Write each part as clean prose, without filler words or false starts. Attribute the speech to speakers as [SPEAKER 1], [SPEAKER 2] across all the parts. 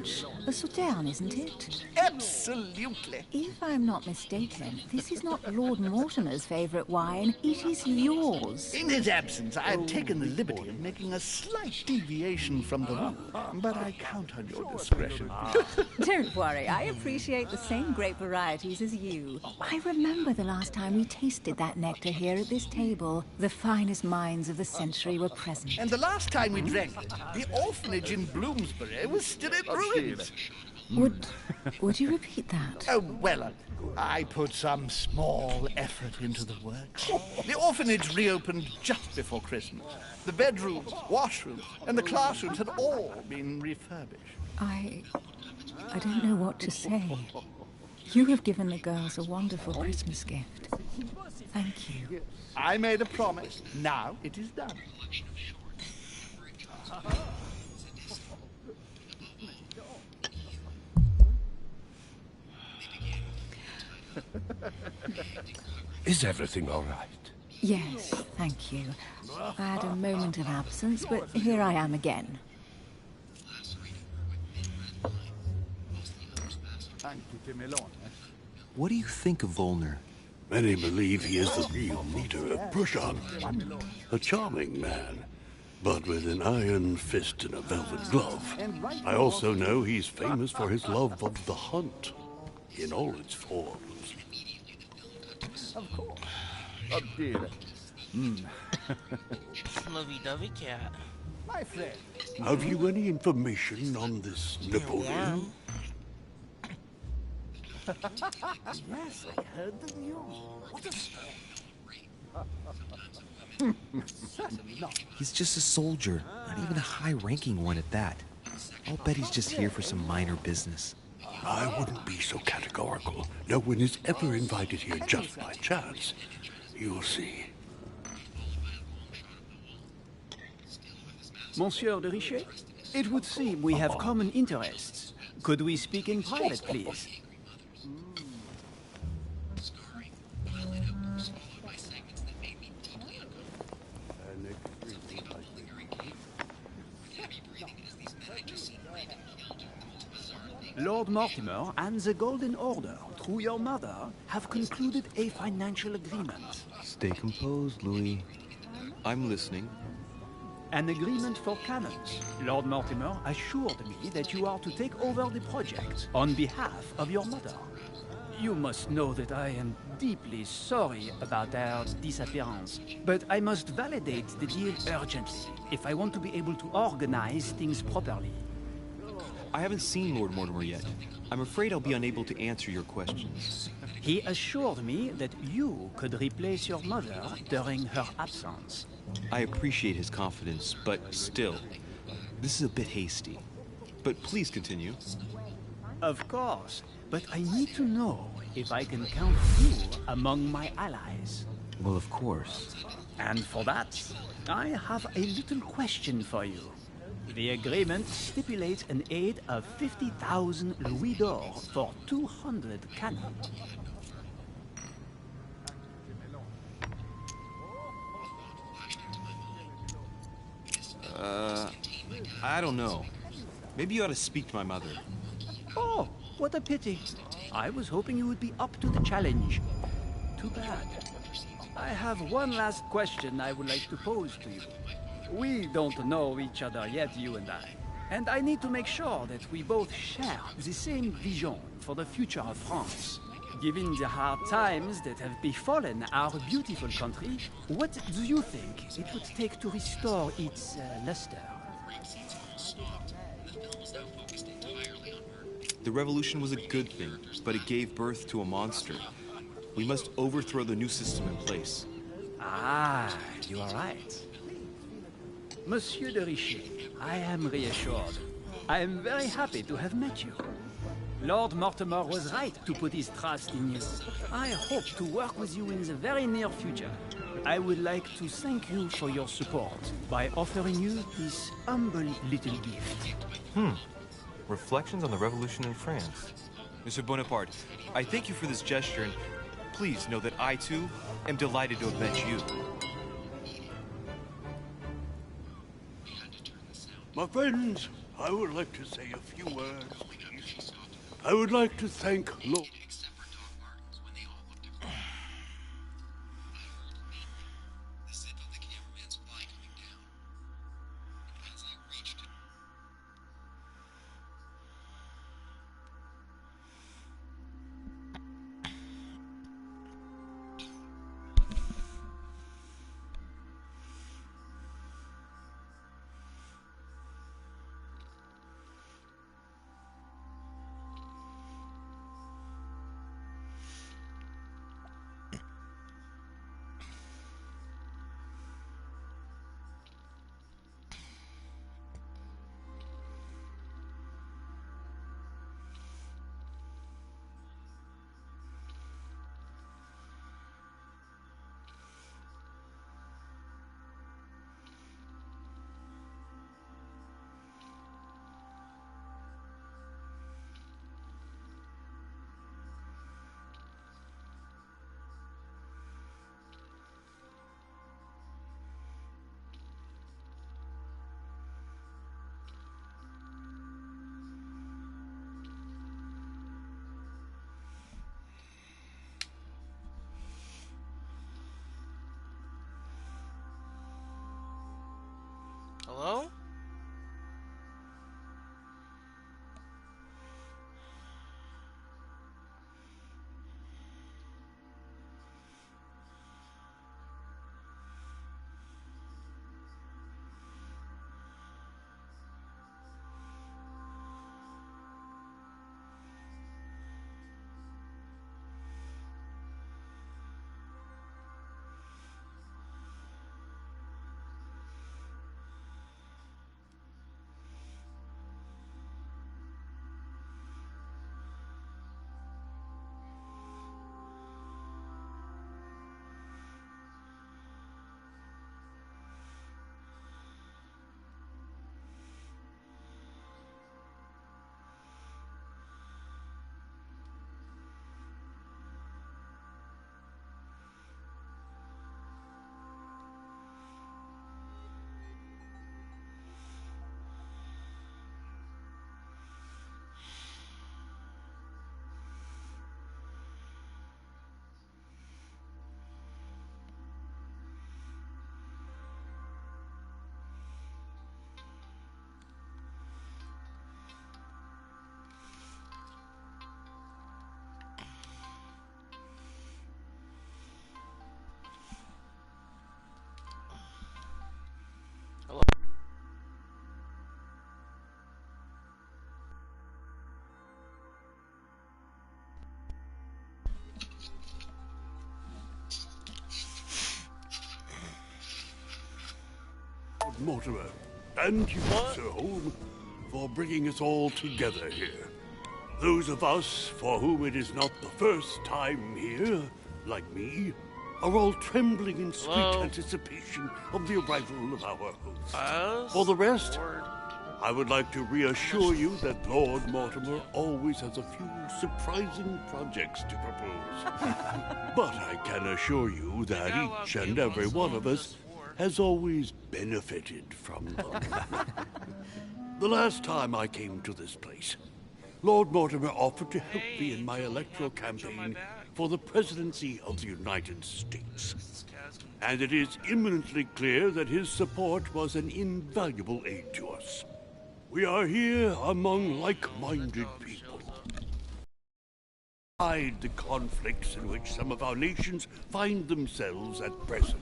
[SPEAKER 1] French. A sauterne, isn't it?
[SPEAKER 2] Absolutely.
[SPEAKER 1] If I'm not mistaken, this is not Lord Mortimer's favourite wine. It is yours.
[SPEAKER 2] In his absence, I have taken the liberty of making a slight deviation from the rule, but I count on your discretion.
[SPEAKER 1] Don't worry, I appreciate the same grape varieties as you. I remember the last time we tasted that nectar here at this table. The finest minds of the century were present.
[SPEAKER 2] And the last time we drank it, the orphanage in Bloomsbury was still in ruins.
[SPEAKER 1] Would you repeat that?
[SPEAKER 2] Oh, well, I put some small effort into the work. The orphanage reopened just before Christmas. The bedrooms, washrooms, and the classrooms had all been refurbished.
[SPEAKER 1] I don't know what to say. You have given the girls a wonderful Christmas gift. Thank you.
[SPEAKER 2] I made a promise. Now it is done.
[SPEAKER 3] Is everything all right?
[SPEAKER 1] Yes, thank you. I had a moment of absence, but here I am again.
[SPEAKER 4] What do you think of Volner?
[SPEAKER 3] Many believe he is the real leader of Prussia. A charming man, but with an iron fist and a velvet glove. I also know he's famous for his love of the hunt, in all its forms.
[SPEAKER 2] Of course. Oh, dear.
[SPEAKER 5] Lovey-dovey cat.
[SPEAKER 2] My friend.
[SPEAKER 3] Have you any information on this Napoleon?
[SPEAKER 2] Yes, I heard the news. What a Certainly not.
[SPEAKER 4] He's just a soldier, not even a high-ranking one at that. I'll bet he's just here for some minor business.
[SPEAKER 3] I wouldn't be so categorical. No one is ever invited here just by chance. You'll see.
[SPEAKER 6] Monsieur de Richet, it would seem we have common interests. Could we speak in private, please? Lord Mortimer and the Golden Order, through your mother, have concluded a financial agreement.
[SPEAKER 4] Stay composed, Louis. I'm listening.
[SPEAKER 6] An agreement for cannons. Lord Mortimer assured me that you are to take over the project on behalf of your mother. You must know that I am deeply sorry about their disappearance, but I must validate the deal urgently if I want to be able to organize things properly.
[SPEAKER 4] I haven't seen Lord Mortimer yet. I'm afraid I'll be unable to answer your questions.
[SPEAKER 6] He assured me that you could replace your mother during her absence.
[SPEAKER 4] I appreciate his confidence, but still, this is a bit hasty. But please continue.
[SPEAKER 6] Of course, but I need to know if I can count you among my allies.
[SPEAKER 4] Well, of course.
[SPEAKER 6] And for that, I have a little question for you. The agreement stipulates an aid of 50,000 louis d'or for 200 cannon.
[SPEAKER 4] I don't know. Maybe you ought to speak to my mother.
[SPEAKER 6] Oh, what a pity. I was hoping you would be up to the challenge. Too bad. I have one last question I would like to pose to you. We don't know each other yet, you and I. And I need to make sure that we both share the same vision for the future of France. Given the hard times that have befallen our beautiful country, what do you think it would take to restore its luster?
[SPEAKER 4] The revolution was a good thing, but it gave birth to a monster. We must overthrow the new system in place.
[SPEAKER 6] Ah, you are right. Monsieur de Richet, I am reassured. I am very happy to have met you. Lord Mortimer was right to put his trust in you. I hope to work with you in the very near future. I would like to thank you for your support by offering you this humble little gift.
[SPEAKER 4] Reflections on the Revolution in France. Monsieur Bonaparte, I thank you for this gesture, and please know that I, too, am delighted to have met you.
[SPEAKER 3] My friends, I would like to say a few words, please. I would like to thank Lord...
[SPEAKER 5] Hello?
[SPEAKER 3] Mortimer, and you, Sir Holmes, for bringing us all together here. Those of us for whom it is not the first time here, like me, are all trembling in sweet anticipation of the arrival of our host. For the rest, I would like to reassure you that Lord Mortimer always has a few surprising projects to propose. But I can assure you that each and every one of us has always benefited from them. The last time I came to this place, Lord Mortimer offered to help me in my electoral campaign for the presidency of the United States. And it is eminently clear that his support was an invaluable aid to us. We are here among like-minded people. Hide the conflicts in which some of our nations find themselves at present.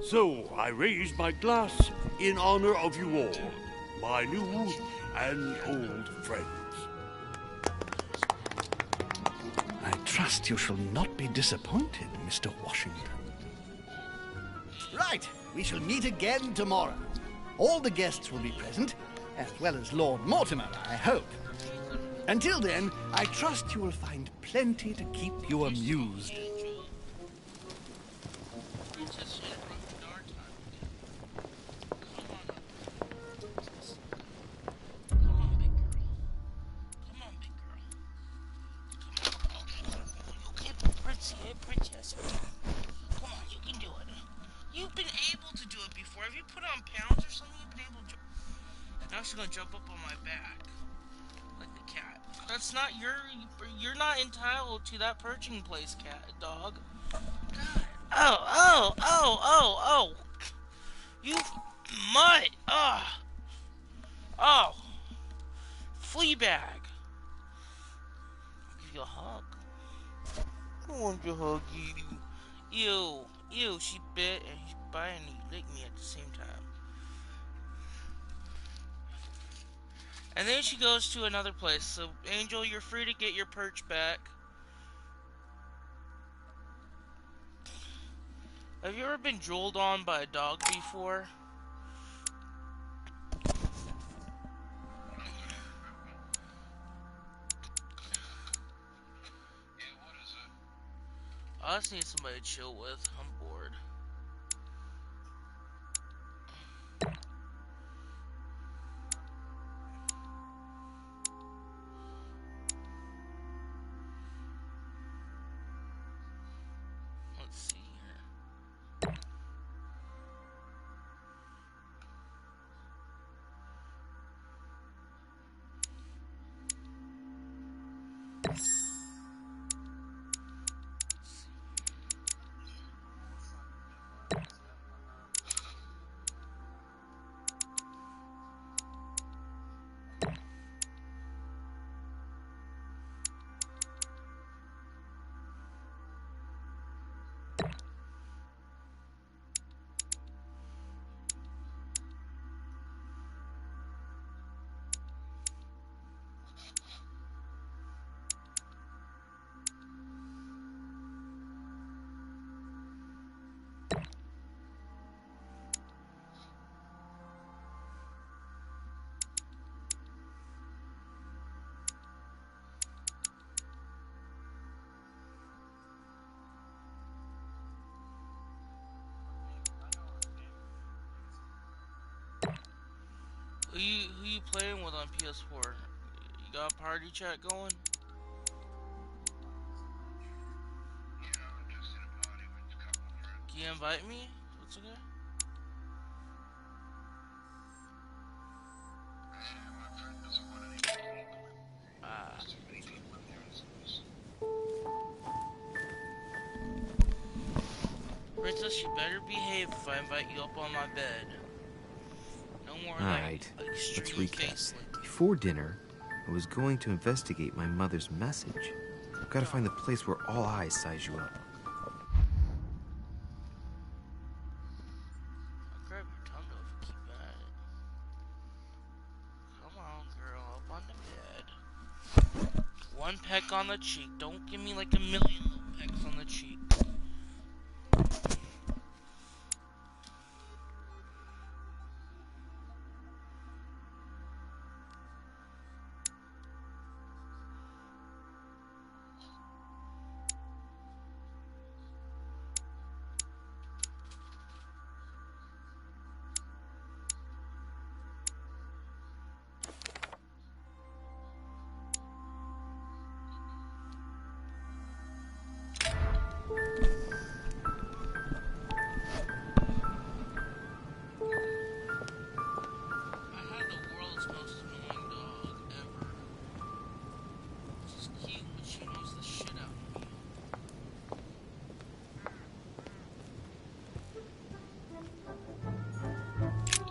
[SPEAKER 3] So I raise my glass in honor of you all, my new and old friends.
[SPEAKER 2] I trust you shall not be disappointed, Mr. Washington. Right, we shall meet again tomorrow. All the guests will be present, as well as Lord Mortimer, I hope. Until then, I trust you will find plenty to keep you amused.
[SPEAKER 5] Princess. Come on, you can do it. You've been able to do it before. Have you put on pounds or something? You've been able to... Now just gonna jump up on my back. Like the cat. That's not you're not entitled to that perching place, cat, dog. God. Oh. You mutt. Oh. Fleabag. I'll give you a hug. I want to hug you. Ew, she bit and she bit and he licked me at the same time. And then she goes to another place. So, Angel, you're free to get your perch back. Have you ever been drooled on by a dog before? I just need somebody to chill with. I'm bored. Let's see here. Who you playing with on PS4? You got a party chat going? Can you invite me? What's okay? Princess, you better behave if I invite you up on my bed. No more
[SPEAKER 4] Alright,
[SPEAKER 5] like
[SPEAKER 4] let's
[SPEAKER 5] extreme
[SPEAKER 4] recap.
[SPEAKER 5] face licking.
[SPEAKER 4] Before dinner, I was going to investigate my mother's message. I've got to find the place where all eyes size you up.
[SPEAKER 5] I'll grab your tongue though if you keep at it. Come on, girl, up on the bed. One peck on the cheek. Don't give me like a million little pecks on the cheek.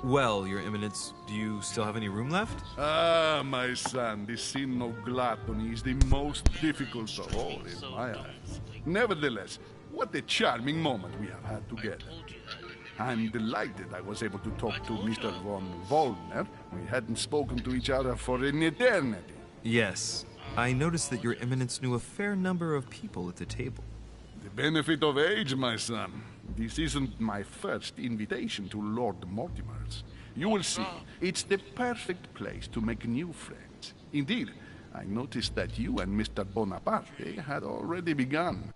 [SPEAKER 4] Well, Your Eminence, do you still have any room left?
[SPEAKER 2] Ah, my son, the sin of gluttony is the most difficult of all in my eyes. Nevertheless, what a charming moment we have had together. I'm delighted I was able to talk to Mr. von Wollner. We hadn't spoken to each other for an eternity.
[SPEAKER 4] Yes. I noticed that Your Eminence knew a fair number of people at the table.
[SPEAKER 2] The benefit of age, my son. This isn't my first invitation to Lord Mortimer's. You will see, it's the perfect place to make new friends. Indeed, I noticed that you and Mr. Bonaparte had already begun.